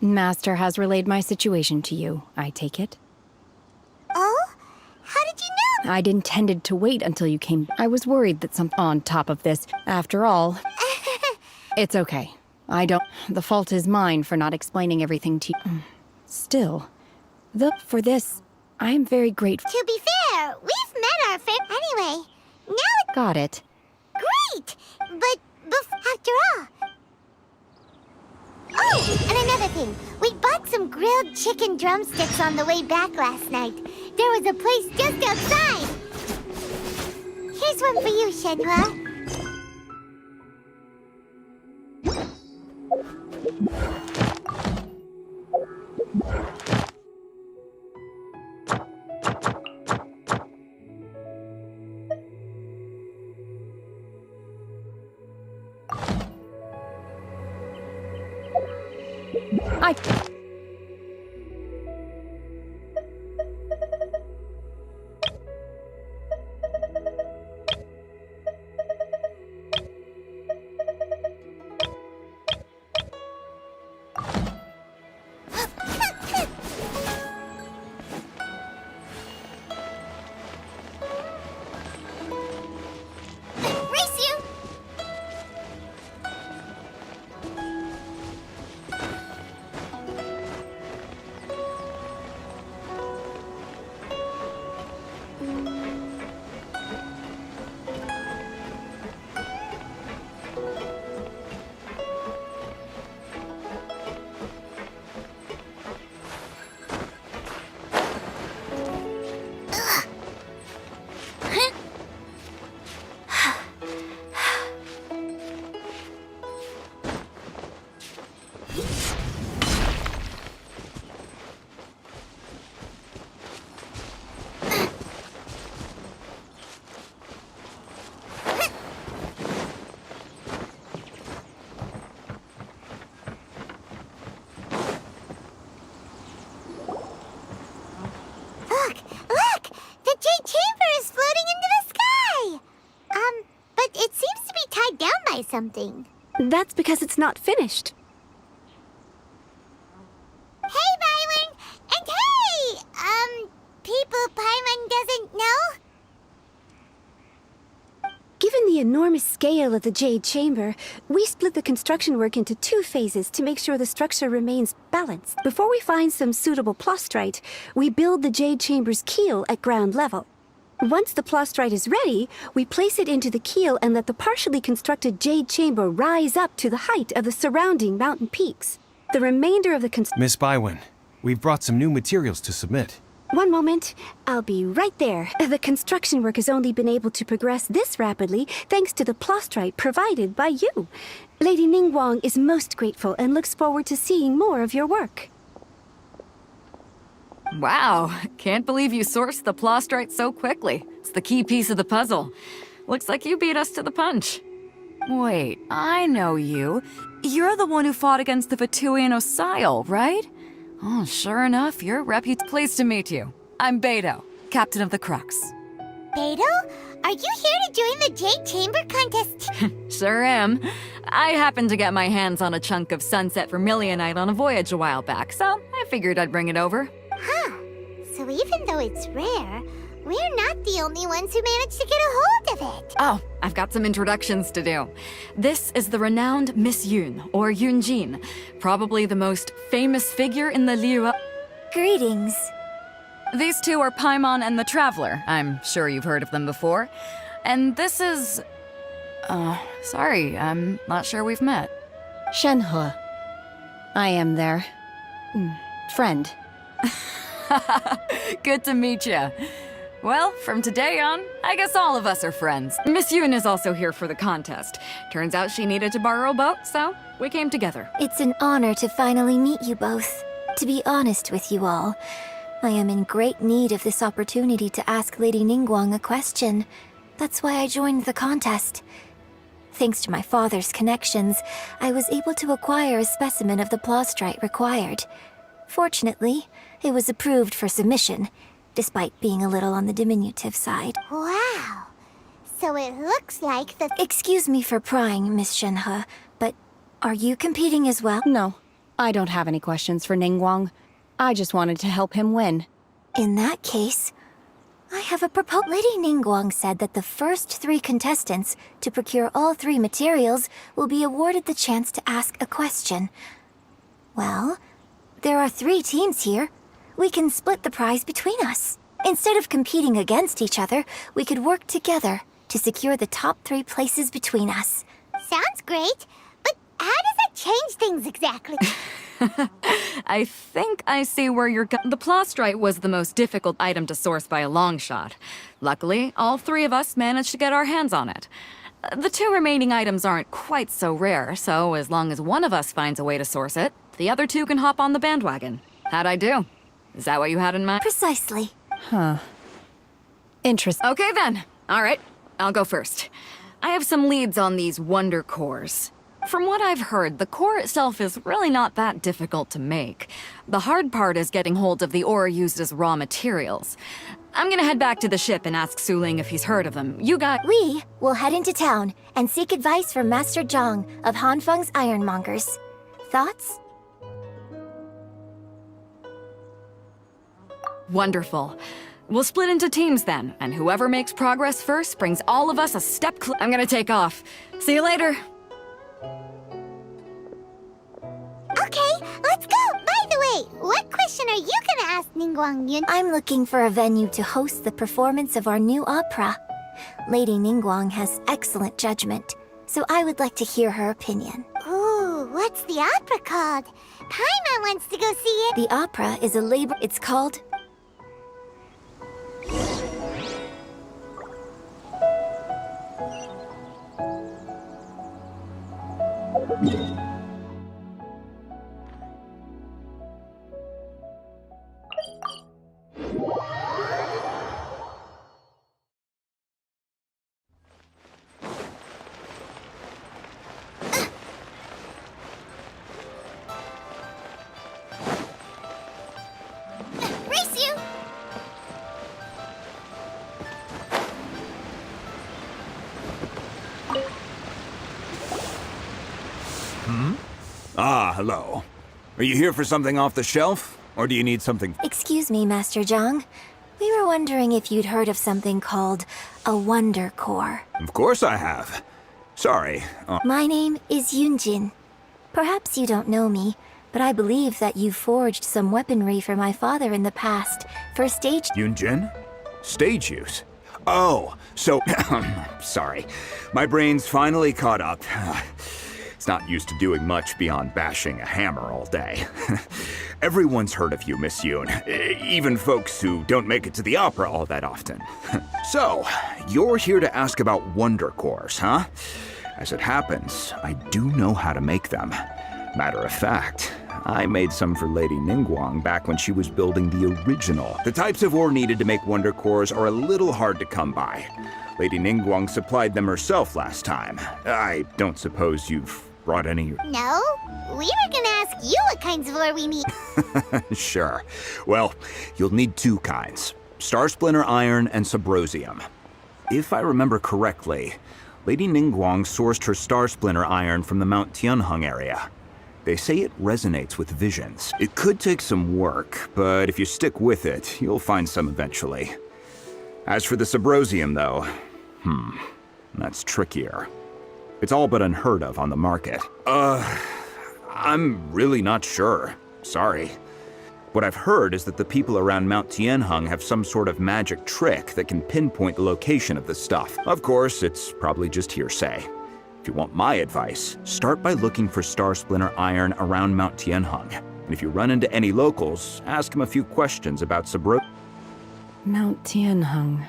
Master has relayed my situation to you, I take it. Oh? How did you know? I'd intended to wait until you came. I was worried that on top of this. After all, it's okay. The fault is mine for not explaining everything to you. Still, for this, I am very grateful. To be fair, we've met our anyway. Now Got it. great! But after all... Oh, and another thing. We bought some grilled chicken drumsticks on the way back last night. There was a place just outside. Here's one for you, Shenhua. Something. That's because it's not finished. Hey, Byron! And hey! People Paimon doesn't know? Given the enormous scale of the Jade Chamber, we split the construction work into 2 phases to make sure the structure remains balanced. Before we find some suitable plastrite, we build the Jade Chamber's keel at ground level. Once the plastrite is ready, we place it into the keel and let the partially constructed Jade Chamber rise up to the height of the surrounding mountain peaks. The remainder of the Miss Bywin, we've brought some new materials to submit. One moment. I'll be right there. The construction work has only been able to progress this rapidly thanks to the plastrite provided by you. Lady Ningguang is most grateful and looks forward to seeing more of your work. Wow, can't believe you sourced the plastrite so quickly. It's the key piece of the puzzle. Looks like you beat us to the punch. Wait, I know you. You're the one who fought against the Vatuian Osile, right? Oh, sure enough, your Pleased to meet you. I'm Bellow, captain of the Crux. Bellow? Are you here to join the Jade Chamber contest? Sure am. I happened to get my hands on a chunk of sunset vermilionite on a voyage a while back, so I figured I'd bring it over. Huh. So even though it's rare, we're not the only ones who managed to get a hold of it. Oh, I've got some introductions to do. This is the renowned Miss Yun, or Yunjin, probably the most famous figure in the Liyue. Greetings. These two are Paimon and the Traveler. I'm sure you've heard of them before. And this is... sorry, I'm not sure we've met. Shenhua. I am their... friend. Good to meet you. Well, from today on, I guess all of us are friends. Miss Yun is also here for the contest. Turns out she needed to borrow a boat, so we came together. It's an honor to finally meet you both. To be honest with you all, I am in great need of this opportunity to ask Lady Ningguang a question. That's why I joined the contest. Thanks to my father's connections, I was able to acquire a specimen of the plastrite required. Fortunately, it was approved for submission, despite being a little on the diminutive side. Wow. So it looks like the... Excuse me for prying, Miss Shenhe, but are you competing as well? No. I don't have any questions for Ningguang. I just wanted to help him win. In that case, I have a proposal. Lady Ningguang said that the first 3 contestants to procure all 3 materials will be awarded the chance to ask a question. Well, there are 3 teams here. We can split the prize between us. Instead of competing against each other, we could work together to secure the top 3 places between us. Sounds great, but how does that change things exactly? I think I see where you're going. The plastrite was the most difficult item to source by a long shot. Luckily, all 3 of us managed to get our hands on it. The 2 remaining items aren't quite so rare, so as long as one of us finds a way to source it, the other 2 can hop on the bandwagon. How'd I do? Is that what you had in mind? Precisely. Interesting. Okay then. All right, I'll go first. I have some leads on these wonder cores. From what I've heard, the core itself is really not that difficult to make. The hard part is getting hold of the ore used as raw materials. I'm gonna head back to the ship and ask Suling if he's heard of them. You got— We will head into town and seek advice from Master Zhang of Hanfeng's Ironmongers. Thoughts? Wonderful. We'll split into teams then, and whoever makes progress first brings all of us a step closer. I'm gonna take off. See you later. Okay, let's go! By the way, what question are you gonna ask Ningguang Yun? I'm looking for a venue to host the performance of our new opera. Lady Ningguang has excellent judgment, so I would like to hear her opinion. Ooh, what's the opera called? Paimon wants to go see it. The opera is a labor... It's called... Race you! Ah, hello. Are you here for something off the shelf? Or do you need something? Excuse me, Master Zhang. We were wondering if you'd heard of something called a Wonder Core. Of course I have. Sorry. My name is Yunjin. Perhaps you don't know me, but I believe that you forged some weaponry for my father in the past for stage... Yunjin? Stage use? Oh, so... sorry. My brain's finally caught up. It's not used to doing much beyond bashing a hammer all day. Everyone's heard of you, Miss Yoon. Even folks who don't make it to the opera all that often. So, you're here to ask about Wonder Cores, huh? As it happens, I do know how to make them. Matter of fact, I made some for Lady Ningguang back when she was building the original. The types of ore needed to make Wonder Cores are a little hard to come by. Lady Ningguang supplied them herself last time. I don't suppose you've brought any... No, we were gonna ask you what kinds of ore we need. Sure. Well, you'll need 2 kinds. Star Splinter Iron and Subrosium. If I remember correctly, Lady Ningguang sourced her Star Splinter Iron from the Mount Tianheng area. They say it resonates with visions. It could take some work, but if you stick with it, you'll find some eventually. As for the Subrosium, though, that's trickier. It's all but unheard of on the market. I'm really not sure. Sorry. What I've heard is that the people around Mount Tianheng have some sort of magic trick that can pinpoint the location of the stuff. Of course, it's probably just hearsay. If you want my advice, start by looking for Star Splinter Iron around Mount Tianheng. And if you run into any locals, ask them a few questions about Mount Tianheng.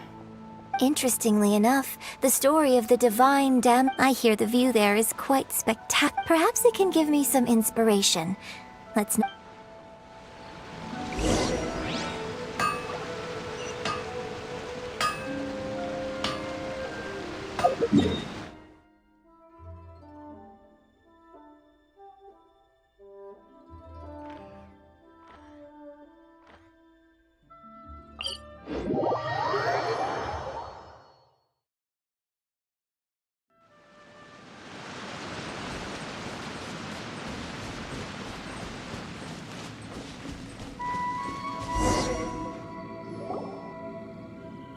Interestingly enough, the story of the divine dam... I hear the view there is quite spectacular. Perhaps it can give me some inspiration. Let's...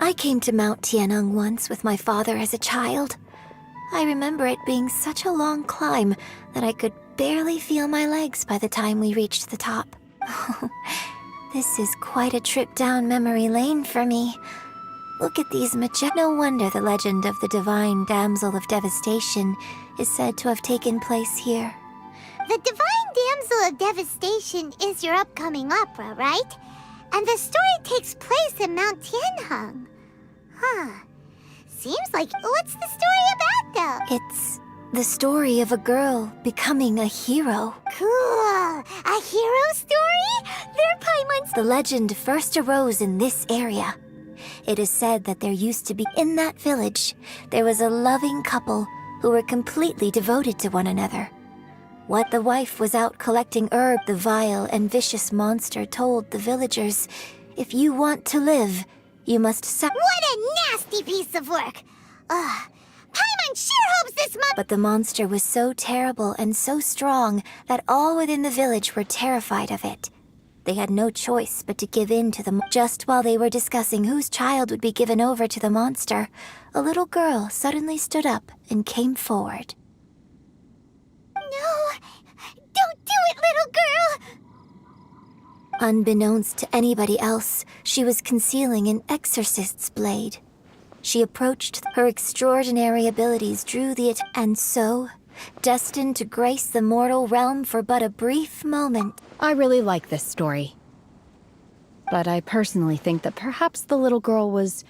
I came to Mount Tianeng once with my father as a child. I remember it being such a long climb that I could barely feel my legs by the time we reached the top. This is quite a trip down memory lane for me. Look at these No wonder the legend of the divine damsel of devastation is said to have taken place here. The Divine Damsel of Devastation is your upcoming opera, right? And the story takes place in Mount Tianheng. Huh. Seems like... What's the story about, though? It's the story of a girl becoming a hero. Cool. A hero story? They're Paimon's... The legend first arose in this area. It is said that there used to be... In that village, there was a loving couple who were completely devoted to one another. What the wife was out collecting herb, the vile and vicious monster told the villagers, if you want to live, you must What a nasty piece of work! Ugh. Paimon sure hopes this month... But the monster was so terrible and so strong that all within the village were terrified of it. They had no choice but to give in to Just while they were discussing whose child would be given over to the monster, a little girl suddenly stood up and came forward. No! Don't do it, little girl! Unbeknownst to anybody else, she was concealing an exorcist's blade. She approached. Her extraordinary abilities drew the and so, destined to grace the mortal realm for but a brief moment. I really like this story. But I personally think that perhaps the little girl was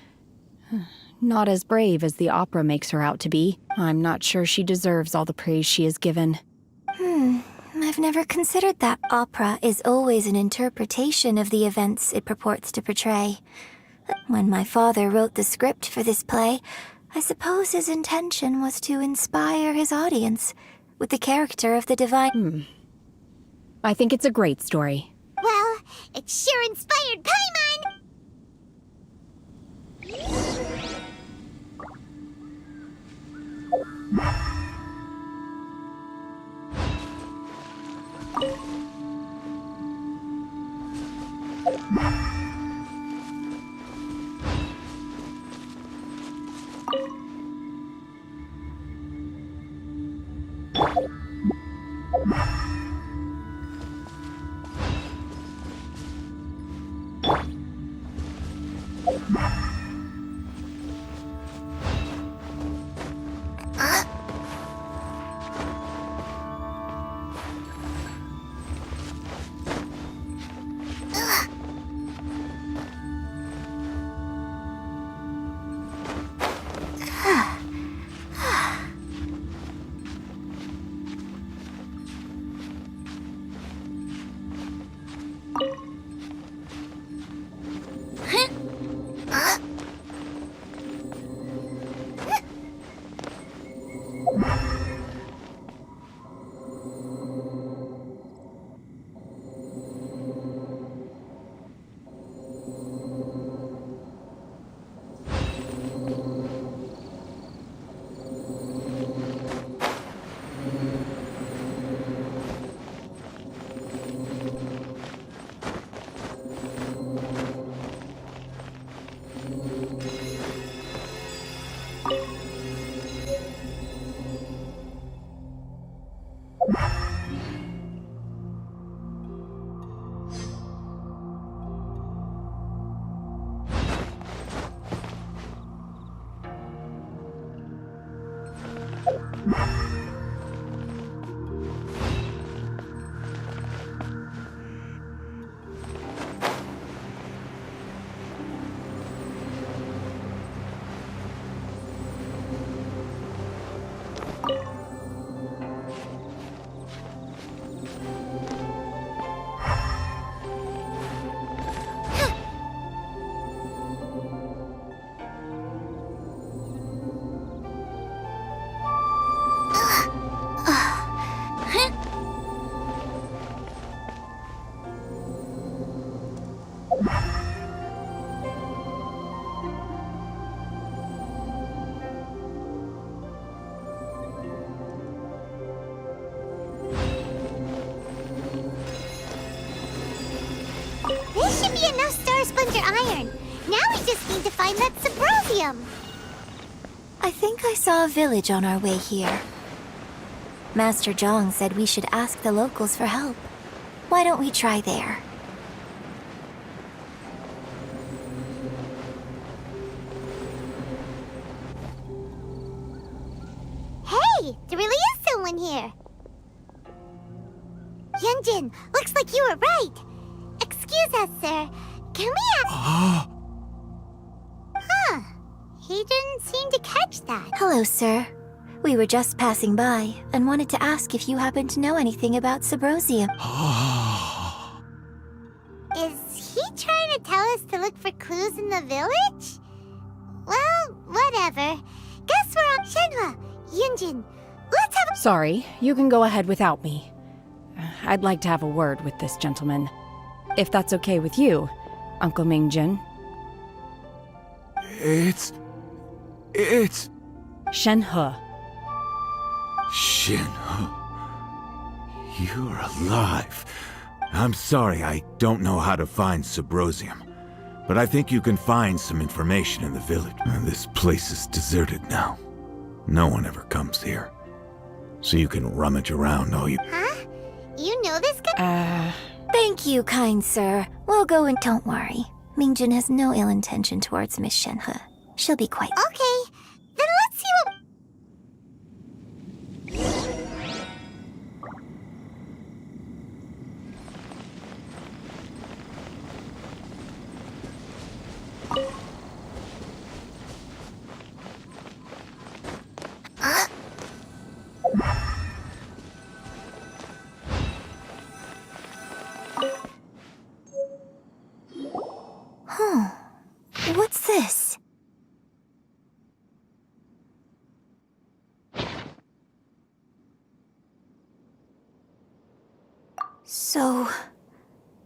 not as brave as the opera makes her out to be. I'm not sure she deserves all the praise she is given. I've never considered that. Opera is always an interpretation of the events it purports to portray. When my father wrote the script for this play, I suppose his intention was to inspire his audience with the character of the divine... I think it's a great story. Well, it sure inspired Paimon! This should be enough star sponge or iron. Now we just need to find that Subrosium. I think I saw a village on our way here. Master Zhang said we should ask the locals for help. Why don't we try there? Hey, there really is someone here. Yunjin, looks like you were right. Excuse us, sir. Can we ask... Huh. He didn't seem to catch that. Hello, sir. We were just passing by and wanted to ask if you happen to know anything about Subrosium. Is he trying to tell us to look for clues in the village? Well, whatever. Guess we're on Shenhua. Yunjin, let's have a... Sorry, you can go ahead without me. I'd like to have a word with this gentleman. If that's okay with you, Uncle Mingjin. It's... Shenhe. Shin. You're alive. I'm sorry, I don't know how to find Subrosium. But I think you can find some information in the village. This place is deserted now. No one ever comes here. So you can rummage around all you... Huh? You know this guy? Thank you, kind sir. We'll go and don't worry. Mingjin has no ill intention towards Miss Shenhe. She'll be quite... Okay, then let's see what... What's this? So...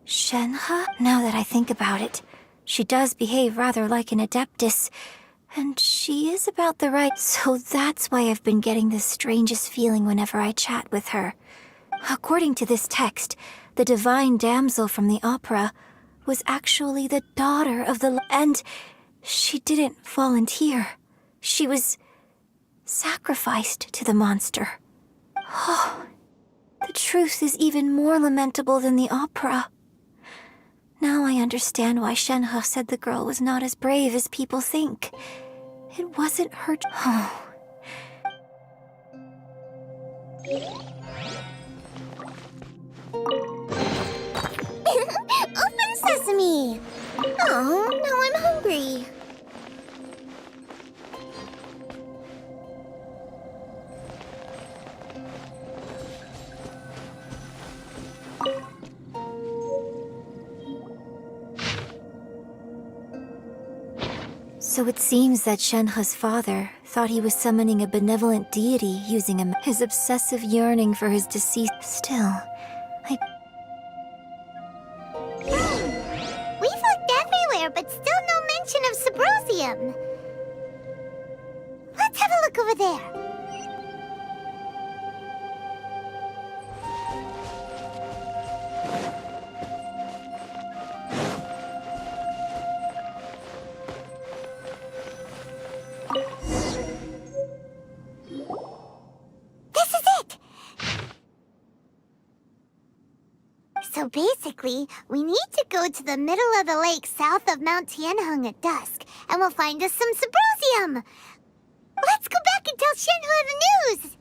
Shenhe? Now that I think about it, she does behave rather like an Adeptus. And she is about the right... So that's why I've been getting the strangest feeling whenever I chat with her. According to this text, the divine damsel from the opera was actually the daughter of the... And she didn't volunteer. She was sacrificed to the monster. Oh, the truth is even more lamentable than the opera. Now I understand why Shenhe said the girl was not as brave as people think. It wasn't her... Oh. Open sesame! Oh, now I'm hungry. So it seems that Shenhe's father thought he was summoning a benevolent deity using his obsessive yearning for his deceased... Still, We've looked everywhere, but still no mention of Subrosium. Let's have a look over there. This is it! So basically, we need to go to the middle of the lake south of Mount Tianheng at dusk, and we'll find us some Subrosium! Let's go back and tell Shenhua the news!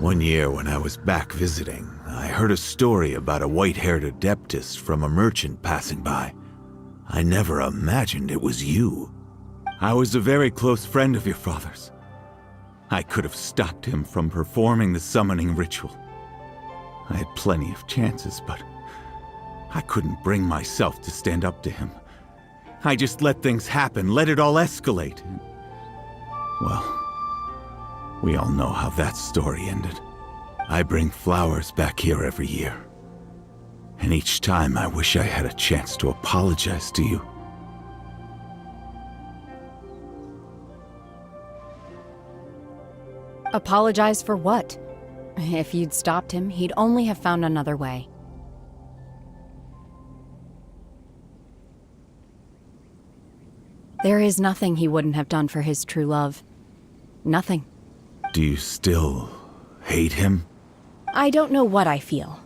One year when I was back visiting, I heard a story about a white-haired adeptus from a merchant passing by. I never imagined it was you. I was a very close friend of your father's. I could have stopped him from performing the summoning ritual. I had plenty of chances, but I couldn't bring myself to stand up to him. I just let things happen, let it all escalate. Well, we all know how that story ended. I bring flowers back here every year. And each time I wish I had a chance to apologize to you. Apologize for what? If you'd stopped him, he'd only have found another way. There is nothing he wouldn't have done for his true love. Nothing. Do you still hate him? I don't know what I feel.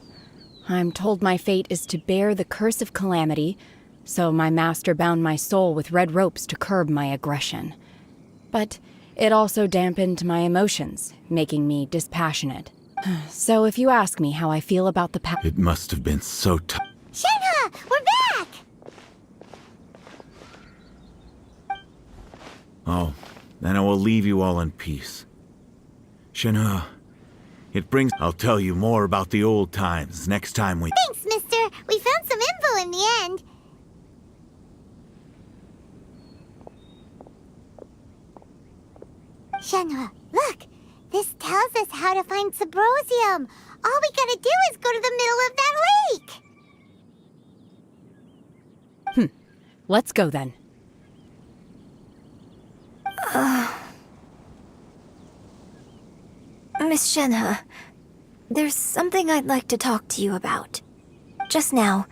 I'm told my fate is to bear the curse of calamity, so my master bound my soul with red ropes to curb my aggression. But it also dampened my emotions, making me dispassionate. So if you ask me how I feel about the past... It must have been so tough. Shenhe, we're back! Oh, then I will leave you all in peace. Shenhe, it brings... I'll tell you more about the old times next time we... Thanks, mister. We found some info in the end. Shenhe, look! This tells us how to find Subrosium. All we gotta do is go to the middle of that lake. Let's go then. Miss Shenhe, there's something I'd like to talk to you about. Just now,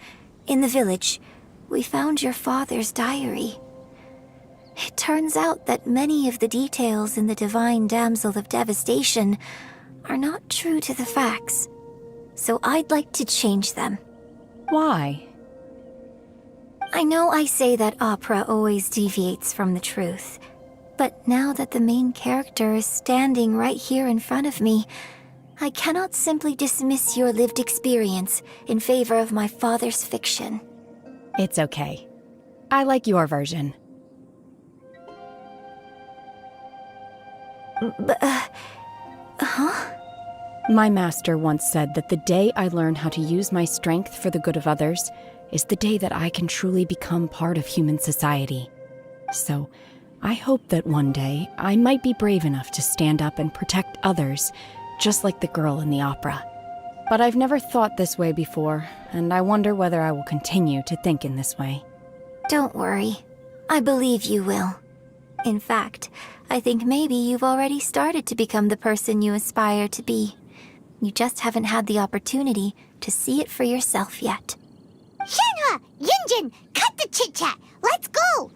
in the village, we found your father's diary. It turns out that many of the details in the Divine Damsel of Devastation are not true to the facts. So I'd like to change them. Why? I know I say that opera always deviates from the truth, but now that the main character is standing right here in front of me, I cannot simply dismiss your lived experience in favor of my father's fiction. It's okay. I like your version. My master once said that the day I learn how to use my strength for the good of others is the day that I can truly become part of human society. So, I hope that one day I might be brave enough to stand up and protect others, just like the girl in the opera. But I've never thought this way before, and I wonder whether I will continue to think in this way. Don't worry. I believe you will. In fact, I think maybe you've already started to become the person you aspire to be. You just haven't had the opportunity to see it for yourself yet. Shenhe! Yunjin! Cut the chit-chat! Let's go!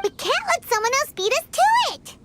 We can't let someone else beat us to it!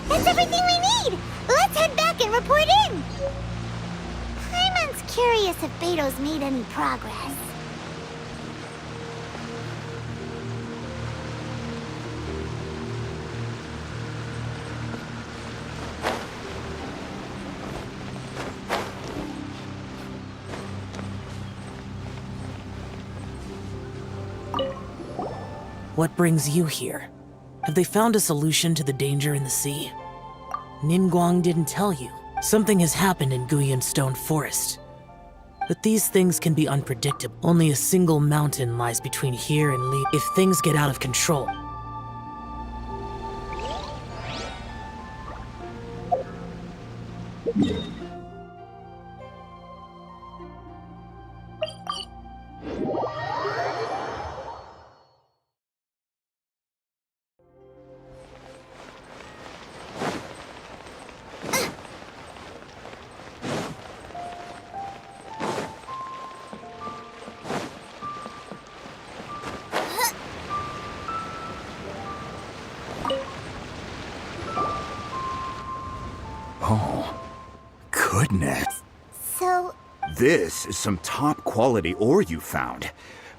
That's everything we need! Let's head back and report in! Paimon's curious if Beto's made any progress. What brings you here? Have they found a solution to the danger in the sea? Ningguang didn't tell you. Something has happened in Guyan Stone Forest. But these things can be unpredictable. Only a single mountain lies between here and Li. If things get out of control, Oh, goodness. So, This is some top quality ore you found.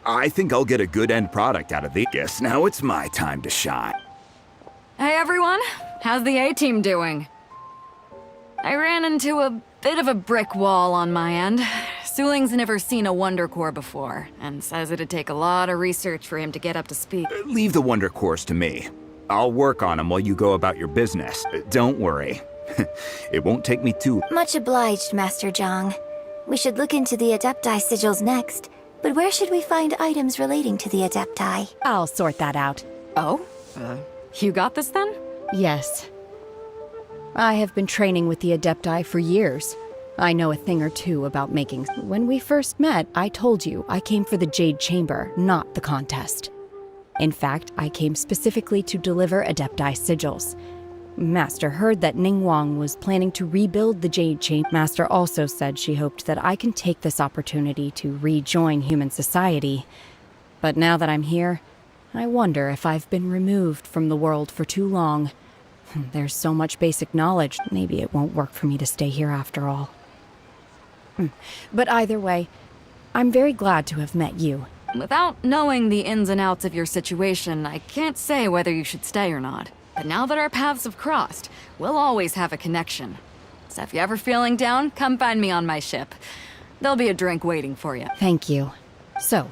I think I'll get a good end product out of these. Guess now it's my time to shine. Hey everyone, how's the A-team doing? I ran into a bit of a brick wall on my end. Suling's never seen a Wonder Core before, and says it'd take a lot of research for him to get up to speed. Leave the Wonder Cores to me. I'll work on them while you go about your business. Don't worry. It won't take me too... Much obliged, Master Zhang. We should look into the Adepti sigils next, but where should we find items relating to the Adepti? I'll sort that out. Oh? You got this then? Yes. I have been training with the Adepti for years. I know a thing or two about making... When we first met, I told you I came for the Jade Chamber, not the contest. In fact, I came specifically to deliver Adepti sigils. Master heard that Ningguang was planning to rebuild the Jade Chamber. Master also said she hoped that I can take this opportunity to rejoin human society. But now that I'm here, I wonder if I've been removed from the world for too long. There's so much basic knowledge, maybe it won't work for me to stay here after all. But either way, I'm very glad to have met you. Without knowing the ins and outs of your situation, I can't say whether you should stay or not. But now that our paths have crossed, we'll always have a connection. So if you're ever feeling down, come find me on my ship. There'll be a drink waiting for you. Thank you. So,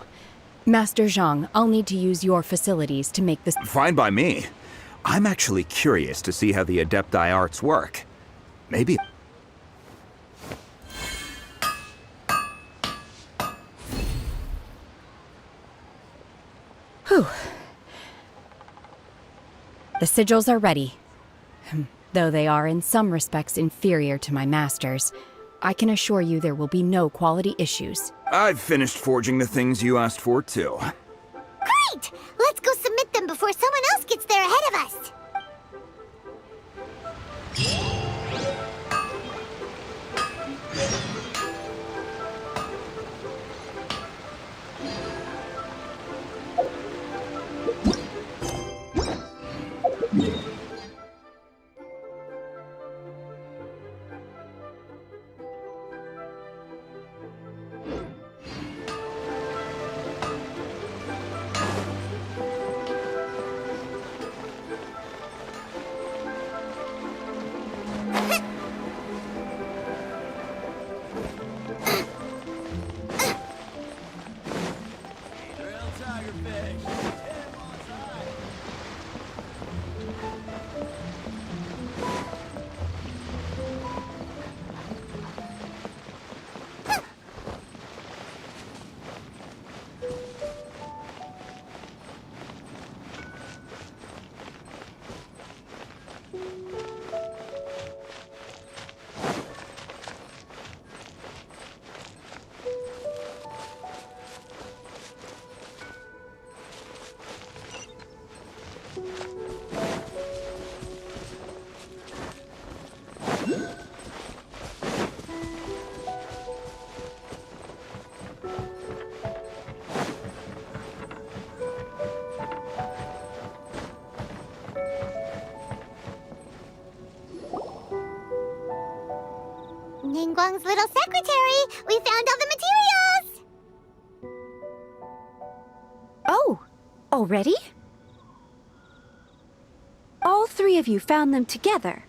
Master Zhang, I'll need to use your facilities to make this— Fine by me. I'm actually curious to see how the Adepti arts work. Maybe... Whew. The sigils are ready. Though they are in some respects inferior to my master's, I can assure you there will be no quality issues. I've finished forging the things you asked for, too. Great! Let's go submit them before someone else gets there ahead of us. Ningguang's little secretary! We found all the materials! Oh, already? All three of you found them together.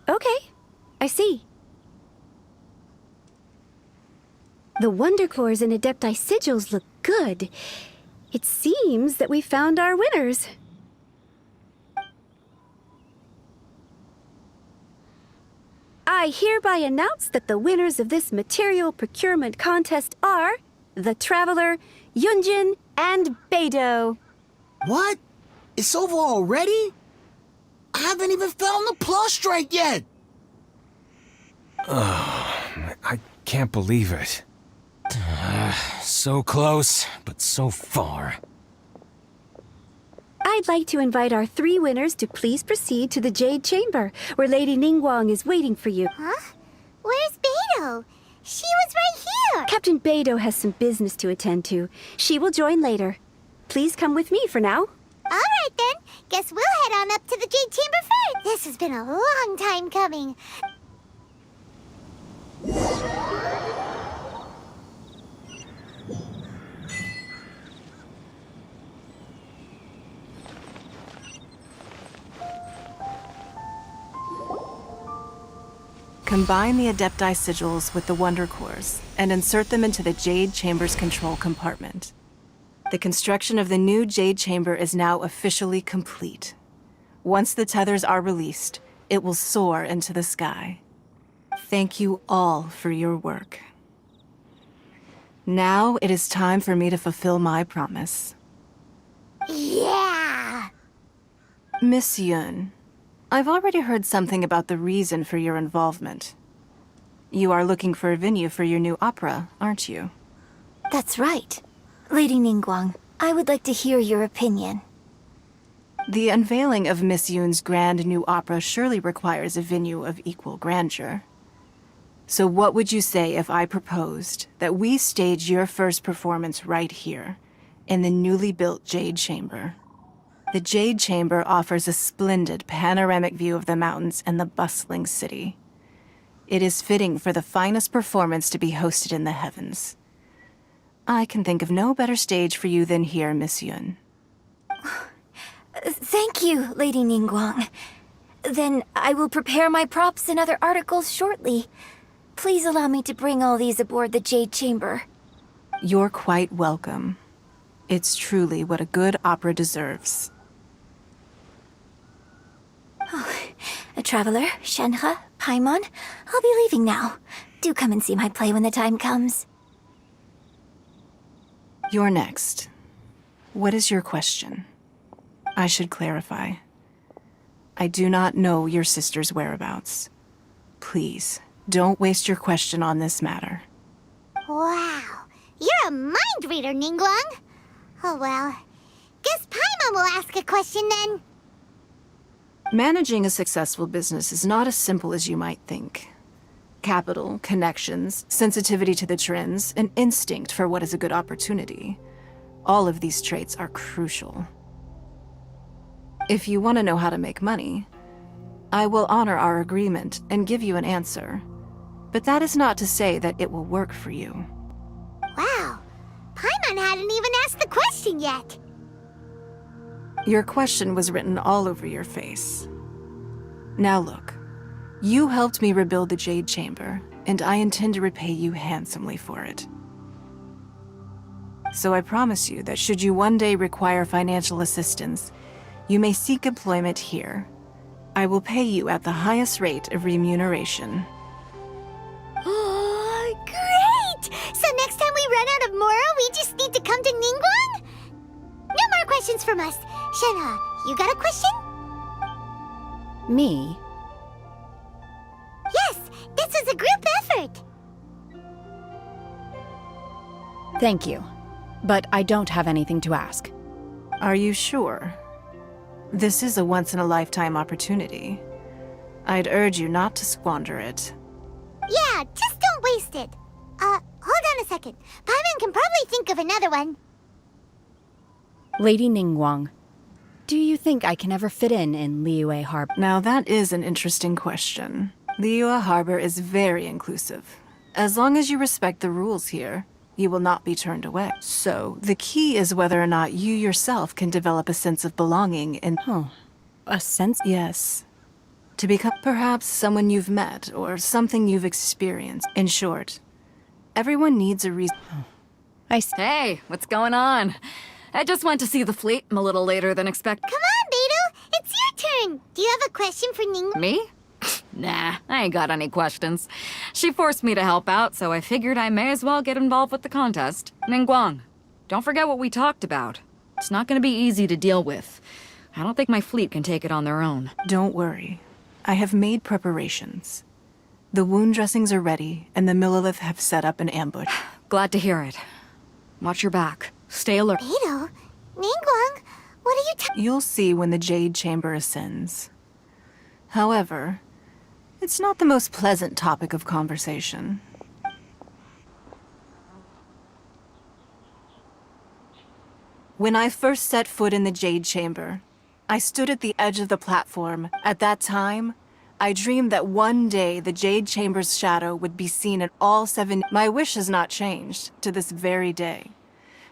Okay, I see. The Wonder Cores and Adepti sigils look good. It seems that we found our winners. I hereby announce that the winners of this material procurement contest are the Traveler, Yunjin, and Beidou. What? It's over already? I haven't even found the plustrate yet! I can't believe it. So close, but so far. I'd like to invite our three winners to please proceed to the Jade Chamber, where Lady Ningguang is waiting for you. Huh? Where's Beidou? She was right here! Captain Beidou has some business to attend to. She will join later. Please come with me for now. Alright then, guess we'll head on up to the Jade Chamber first. This has been a long time coming. Combine the Adepti sigils with the Wonder Cores and insert them into the Jade Chamber's control compartment. The construction of the new Jade Chamber is now officially complete. Once the tethers are released, it will soar into the sky. Thank you all for your work. Now it is time for me to fulfill my promise. Yeah! Miss Yun, I've already heard something about the reason for your involvement. You are looking for a venue for your new opera, aren't you? That's right. Lady Ningguang, I would like to hear your opinion. The unveiling of Miss Yoon's grand new opera surely requires a venue of equal grandeur. So what would you say if I proposed that we stage your first performance right here, in the newly built Jade Chamber? The Jade Chamber offers a splendid panoramic view of the mountains and the bustling city. It is fitting for the finest performance to be hosted in the heavens. I can think of no better stage for you than here, Miss Yoon. Thank you, Lady Ningguang. Then I will prepare my props and other articles shortly. Please allow me to bring all these aboard the Jade Chamber. You're quite welcome. It's truly what a good opera deserves. A traveler, Shenhe, Paimon, I'll be leaving now. Do come and see my play when the time comes. You're next. What is your question? I should clarify. I do not know your sister's whereabouts. Please, don't waste your question on this matter. Wow, you're a mind reader, Ningguang. Oh well, guess Paimon will ask a question then. Managing a successful business is not as simple as you might think. Capital, connections, sensitivity to the trends, and instinct for what is a good opportunity. All of these traits are crucial. If you want to know how to make money, I will honor our agreement and give you an answer. But that is not to say that it will work for you. Wow, Paimon hadn't even asked the question yet. Your question was written all over your face. Now look, you helped me rebuild the Jade Chamber, and I intend to repay you handsomely for it. So I promise you that should you one day require financial assistance, you may seek employment here. I will pay you at the highest rate of remuneration. Oh, great! So next time we run out of Mora, we just need to come to Ningguang? No more questions from us. Shenhe, you got a question? Me? Yes, this is a group effort. Thank you. But I don't have anything to ask. Are you sure? This is a once-in-a-lifetime opportunity. I'd urge you not to squander it. Yeah, just don't waste it. Hold on a second. Paimon can probably think of another one. Lady Ningguang, do you think I can ever fit in Liyue Harbor? Now that is an interesting question. Liyue Harbor is very inclusive. As long as you respect the rules here, you will not be turned away. So, the key is whether or not you yourself can develop a sense of belonging in... Oh, a sense? Yes. To become perhaps someone you've met or something you've experienced. In short, everyone needs a reason. I see. Hey, what's going on? I just went to see the fleet a little later than expected. Come on, Beidou. It's your turn. Do you have a question for Ning? Me? Nah, I ain't got any questions. She forced me to help out, so I figured I may as well get involved with the contest. Ningguang, don't forget what we talked about. It's not gonna be easy to deal with. I don't think my fleet can take it on their own. Don't worry. I have made preparations. The wound dressings are ready, and the Millilith have set up an ambush. Glad to hear it. Watch your back. Stay alert. Beidou? Ningguang? What are you You'll see when the Jade Chamber ascends. However, it's not the most pleasant topic of conversation. When I first set foot in the Jade Chamber, I stood at the edge of the platform. At that time, I dreamed that one day the Jade Chamber's shadow would be seen at all 7... My wish has not changed to this very day.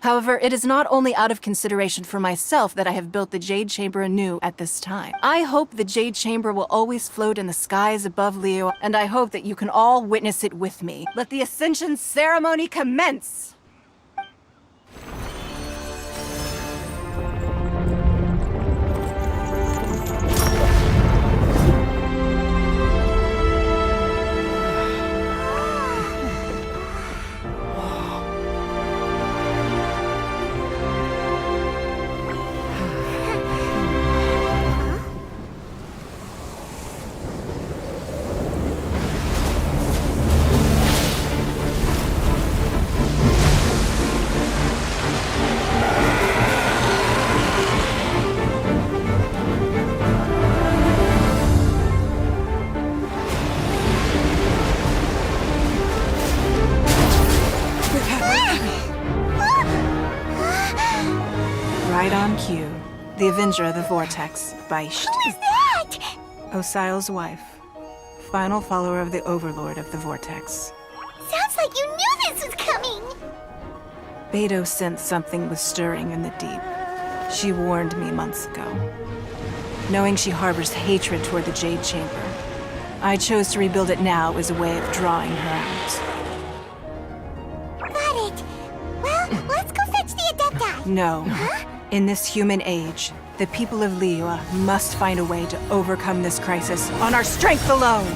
However, it is not only out of consideration for myself that I have built the Jade Chamber anew at this time. I hope the Jade Chamber will always float in the skies above Liyue, and I hope that you can all witness it with me. Let the Ascension ceremony commence! The Avenger of the Vortex, Beisht. Who is that? Osial's wife. Final follower of the Overlord of the Vortex. Sounds like you knew this was coming. Beidou sensed something was stirring in the deep. She warned me months ago. Knowing she harbors hatred toward the Jade Chamber, I chose to rebuild it now as a way of drawing her out. Got it. Well, let's go fetch the Adepti. No. In this human age, the people of Liyue must find a way to overcome this crisis on our strength alone!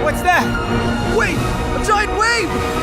What's that? Wait! A giant wave!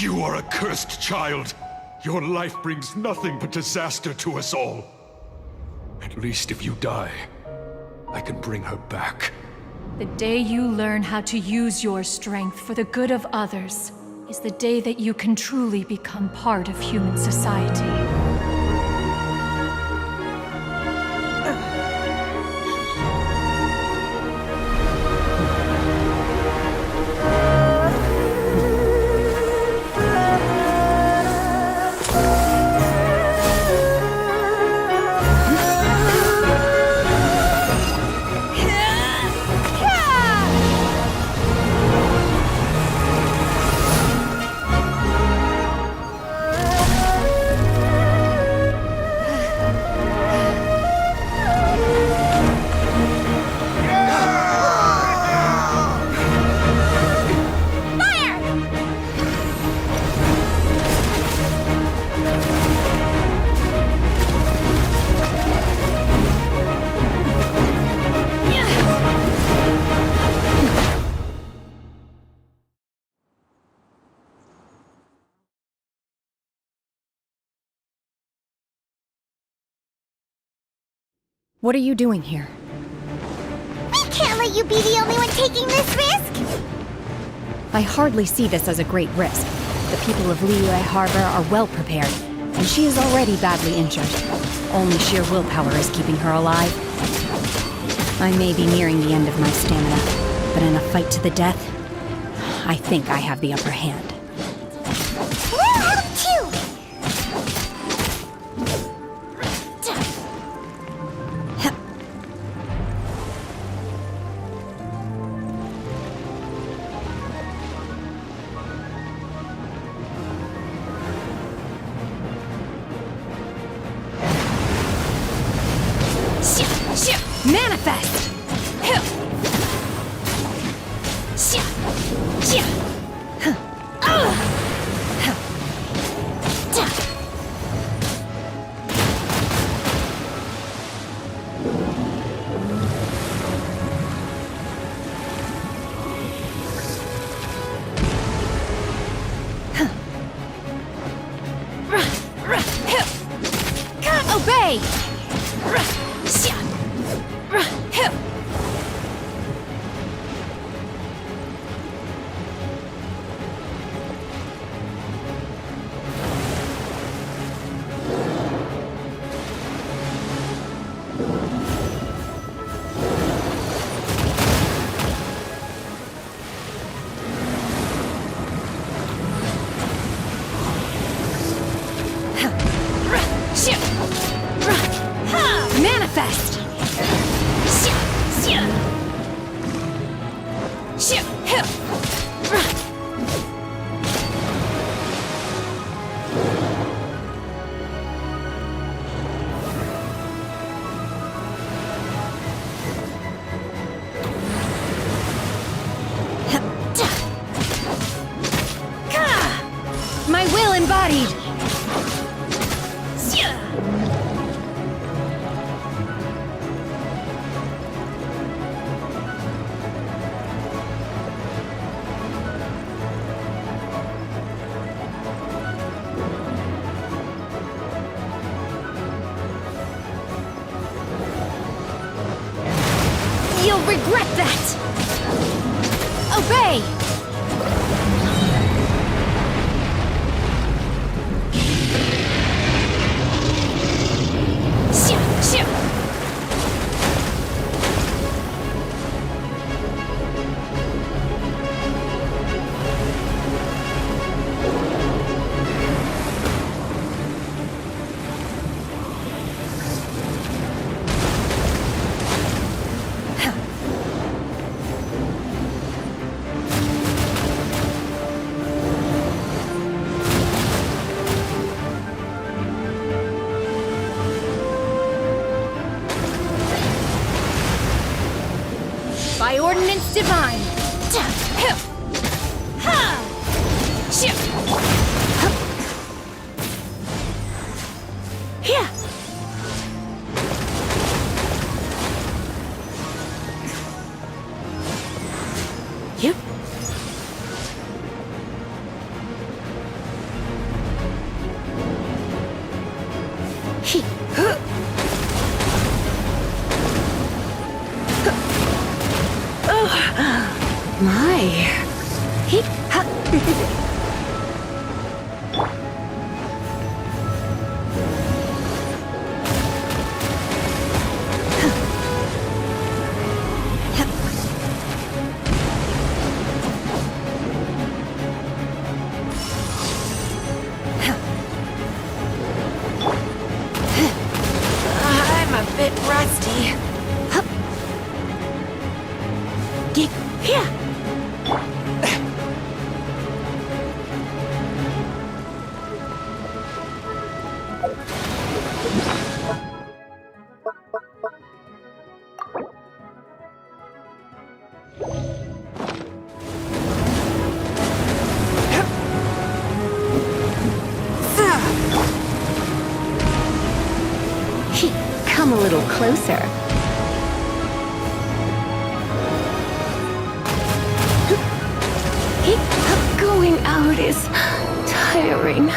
You are a cursed child. Your life brings nothing but disaster to us all. At least if you die, I can bring her back. The day you learn how to use your strength for the good of others is the day that you can truly become part of human society. What are you doing here? We can't let you be the only one taking this risk! I hardly see this as a great risk. The people of Liyue Harbor are well prepared, and she is already badly injured. Only sheer willpower is keeping her alive. I may be nearing the end of my stamina, but in a fight to the death, I think I have the upper hand. We'll help too! Manifest! will regret that! Obey! Shoo! Shoo! By ordinance divine! Yep. My. Heep. I'm a bit rusty. Get here. Come a little closer. Going out is tiring.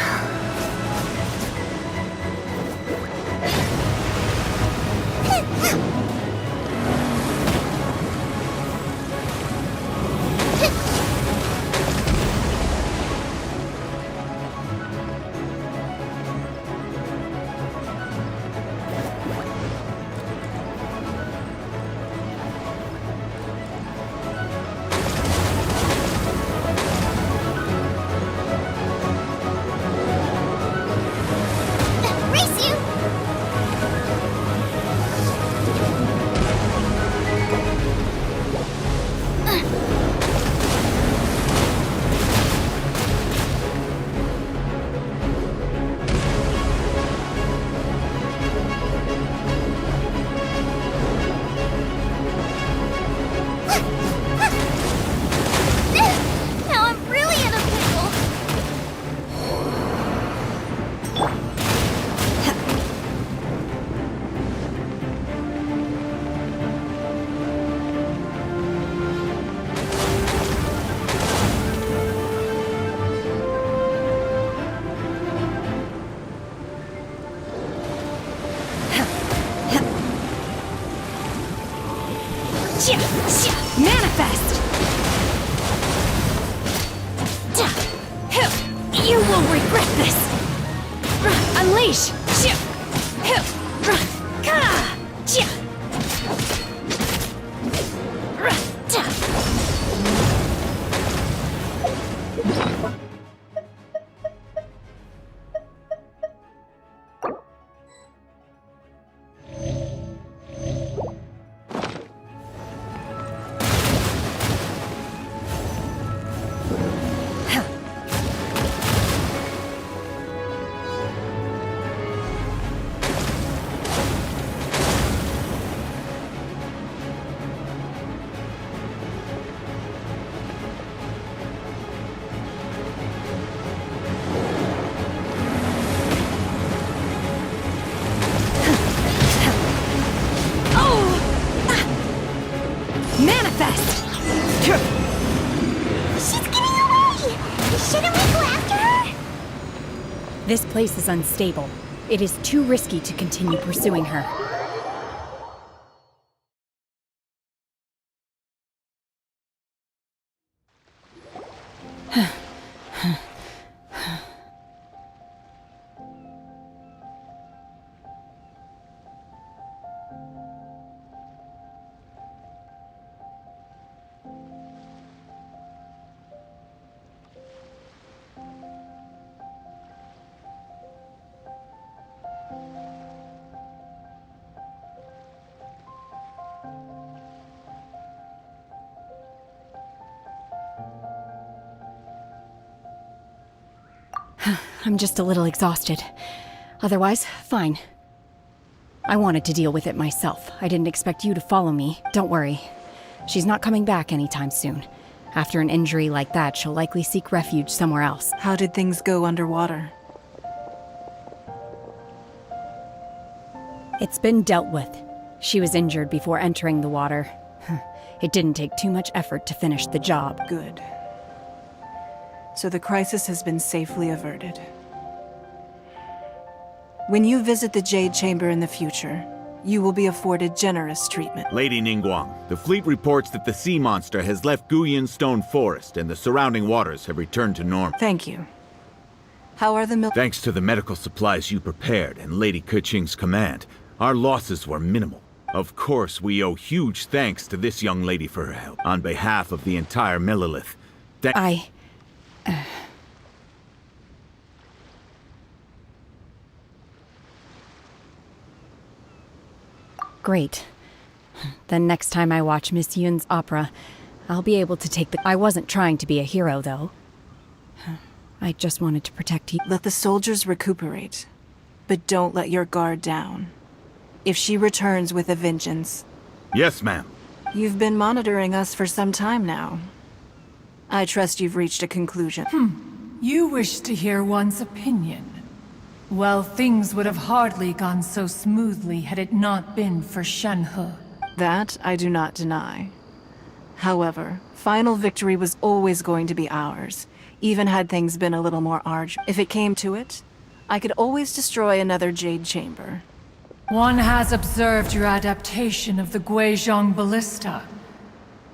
Manifest! You will regret this! Unleash! Manifest! She's getting away! Shouldn't we go after her? This place is unstable. It is too risky to continue pursuing her. I'm just a little exhausted. Otherwise, fine. I wanted to deal with it myself. I didn't expect you to follow me. Don't worry. She's not coming back anytime soon. After an injury like that, she'll likely seek refuge somewhere else. How did things go underwater? It's been dealt with. She was injured before entering the water. It didn't take too much effort to finish the job. Good. So the crisis has been safely averted. When you visit the Jade Chamber in the future, you will be afforded generous treatment. Lady Ningguang, the fleet reports that the sea monster has left Guyan Stone Forest and the surrounding waters have returned to normal. Thank you. How are the Thanks to the medical supplies you prepared and Lady Keqing's command, our losses were minimal. Of course, we owe huge thanks to this young lady for her help. On behalf of the entire Millelith, Great. Then next time I watch Miss Yun's opera, I'll be able to take the— I wasn't trying to be a hero, though. I just wanted to protect you. Let the soldiers recuperate, but don't let your guard down. If she returns with a vengeance... Yes, ma'am. You've been monitoring us for some time now. I trust you've reached a conclusion. You wish to hear one's opinion. Well, things would have hardly gone so smoothly had it not been for Shenhe. That I do not deny. However, final victory was always going to be ours, even had things been a little more arduous. If it came to it, I could always destroy another Jade Chamber. One has observed your adaptation of the Guizhong ballista,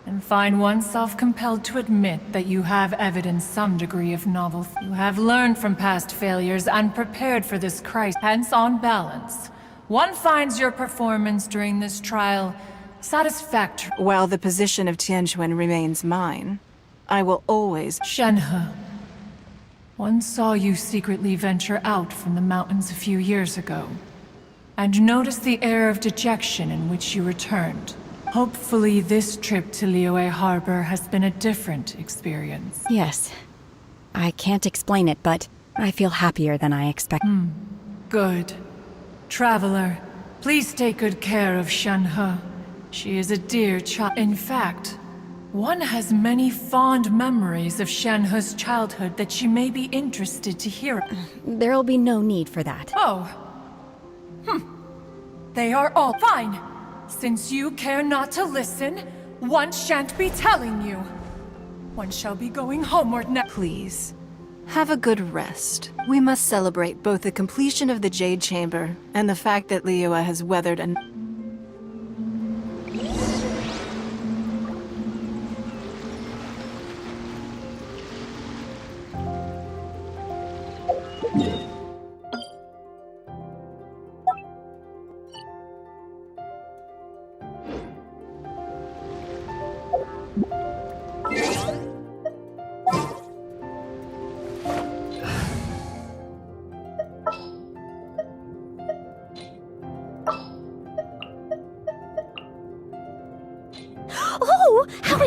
and find oneself compelled to admit that you have evidenced some degree of novelty. You have learned from past failures and prepared for this crisis. Hence, on balance, one finds your performance during this trial satisfactory. While the position of Tianquan remains mine, I will always... Shenhe, one saw you secretly venture out from the mountains a few years ago, and noticed the air of dejection in which you returned. Hopefully this trip to Liyue Harbor has been a different experience. Yes. I can't explain it, but I feel happier than I expected. Good. Traveler, please take good care of Shenhe. She is a dear child. In fact, one has many fond memories of Shenhe's childhood that she may be interested to hear. There'll be no need for that. Oh. They are all fine. Since you care not to listen, one shan't be telling you. One shall be going homeward now. Please, have a good rest. We must celebrate both the completion of the Jade Chamber and the fact that Liyue has weathered an... Oh, how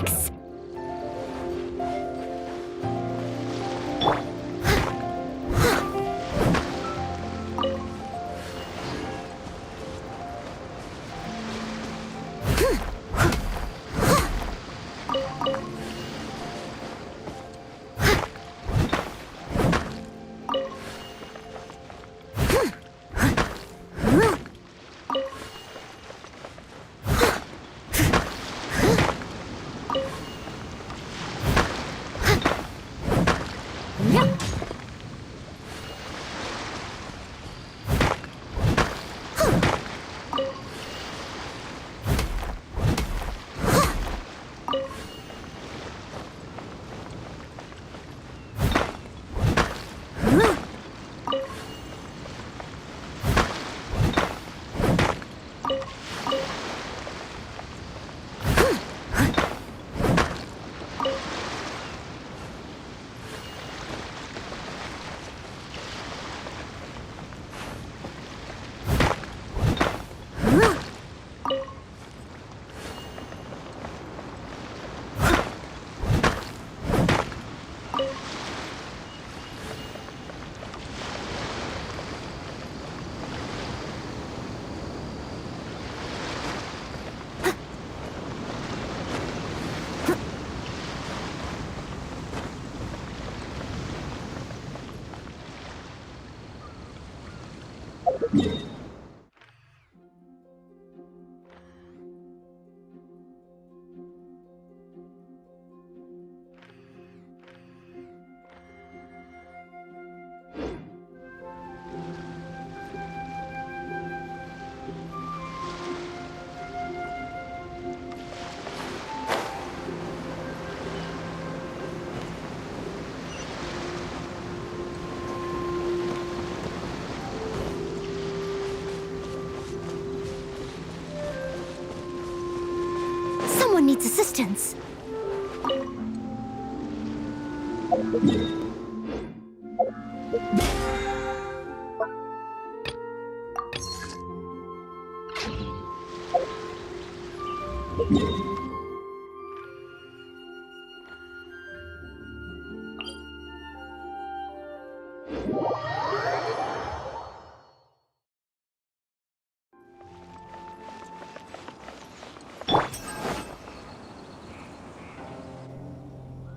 Someone needs assistance.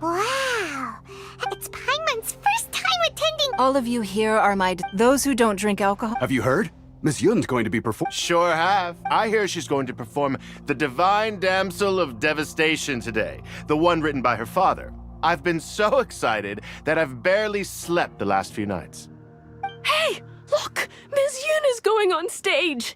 Wow! It's Paimon's first time attending. All of you here are those who don't drink alcohol. Have you heard? Miss Yun's going to be performing. Sure have. I hear she's going to perform The Divine Damsel of Devastation today, the one written by her father. I've been so excited that I've barely slept the last few nights. Hey, look! Miss Yun is going on stage!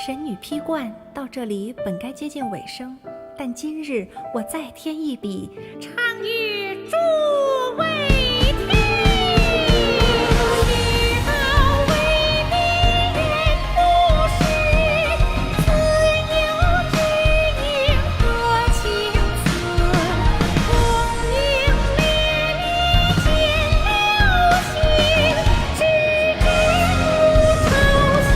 神女劈冠到这里本该接近尾声，但今日我再添一笔，唱与诸位听。世道为民人不识，自有知音多情词。功名烈烈见流星，只知无愁心。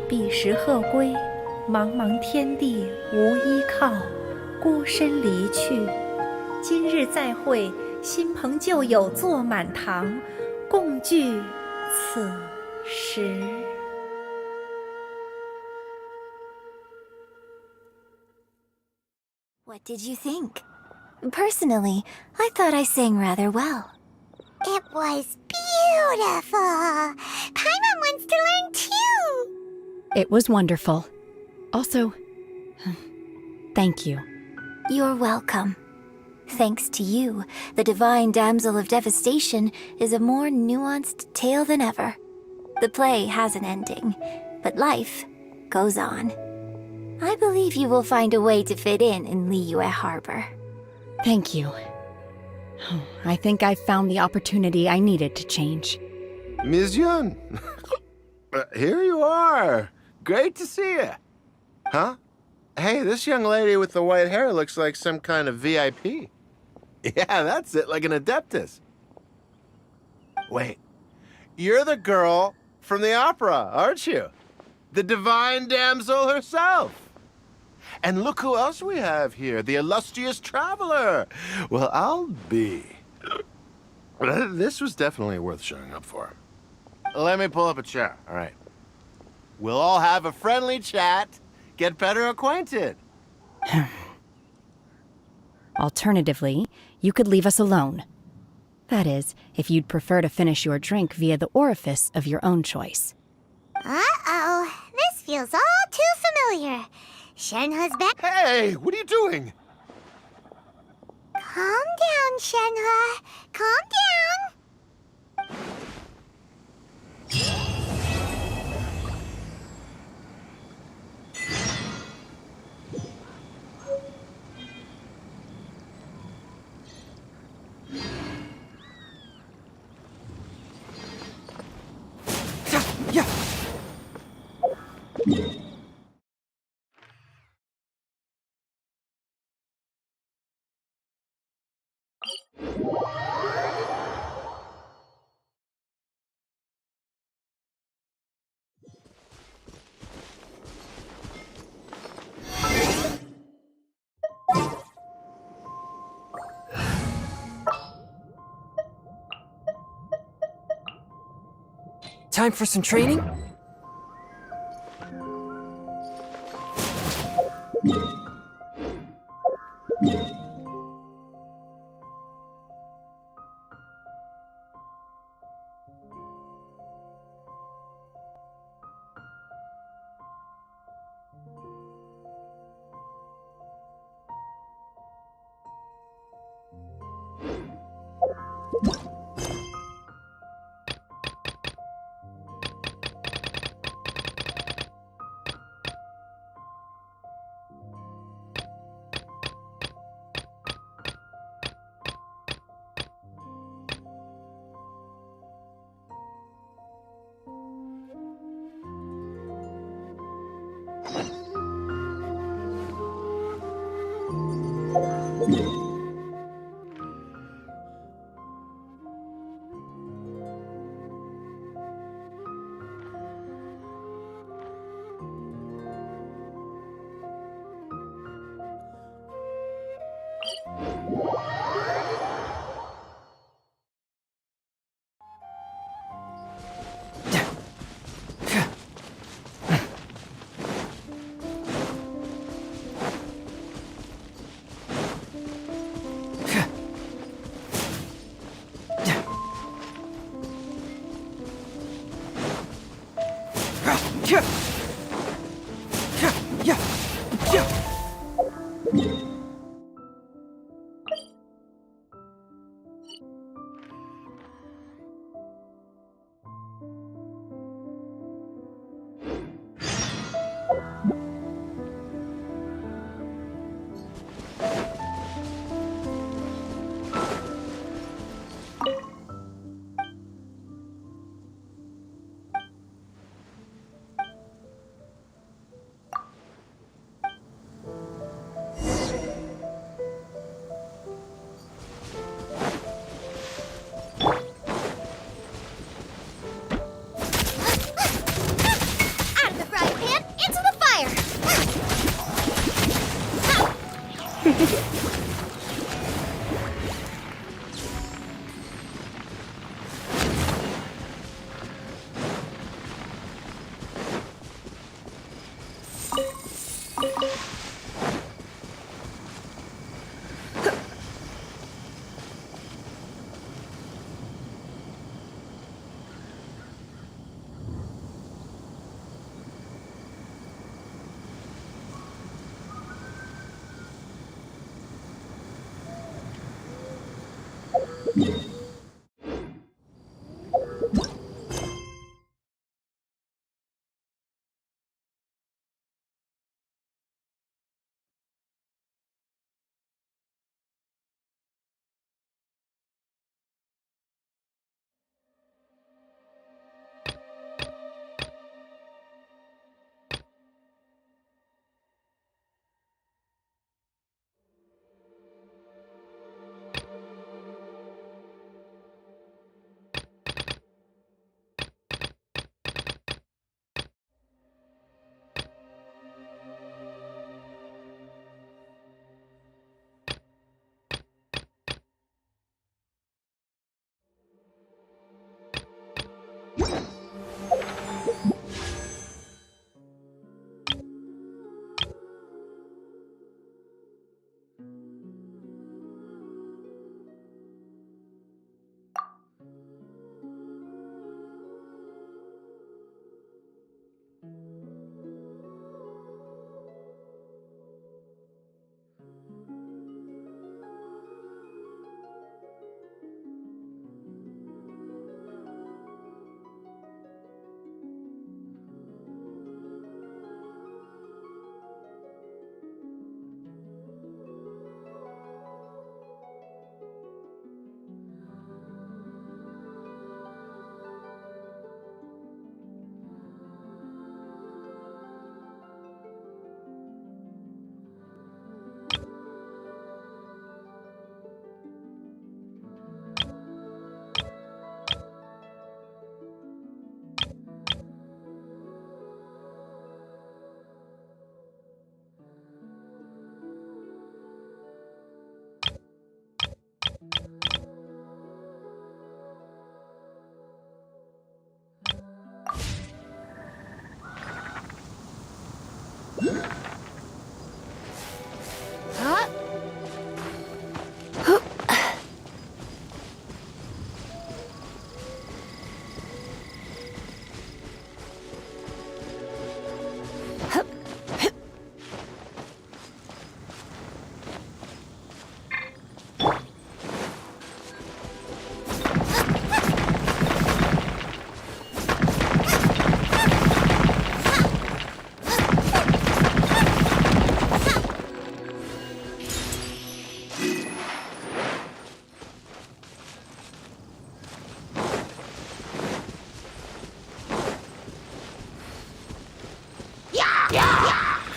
彼时鹤归，茫茫天地无依靠，孤身离去。今日再会，新朋旧友坐满堂，共聚此时。What did you think? Personally, I thought I sang rather well. It was beautiful. Paimon wants to learn too. It was wonderful. Also, thank you. You're welcome. Thanks to you, the Divine Damsel of Devastation is a more nuanced tale than ever. The play has an ending, but life goes on. I believe you will find a way to fit in Liyue Harbor. Thank you. I think I found the opportunity I needed to change. Ms. Yun, here you are. Great to see you. Huh? Hey, this young lady with the white hair looks like some kind of VIP. Yeah, that's it, like an Adeptus. Wait, you're the girl from the opera, aren't you? The divine damsel herself. And look who else we have here, the illustrious traveler. Well, I'll be. This was definitely worth showing up for. Let me pull up a chair, all right? We'll all have a friendly chat, get better acquainted. Alternatively, you could leave us alone. That is, if you'd prefer to finish your drink via the orifice of your own choice. Uh-oh, this feels all too familiar. Shenhe's back. Hey, what are you doing? Calm down, Shenhe. Calm down. Yeah. Time for some training?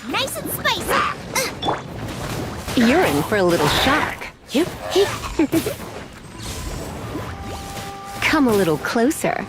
Nice and spicy. You're in for a little shock. Come a little closer.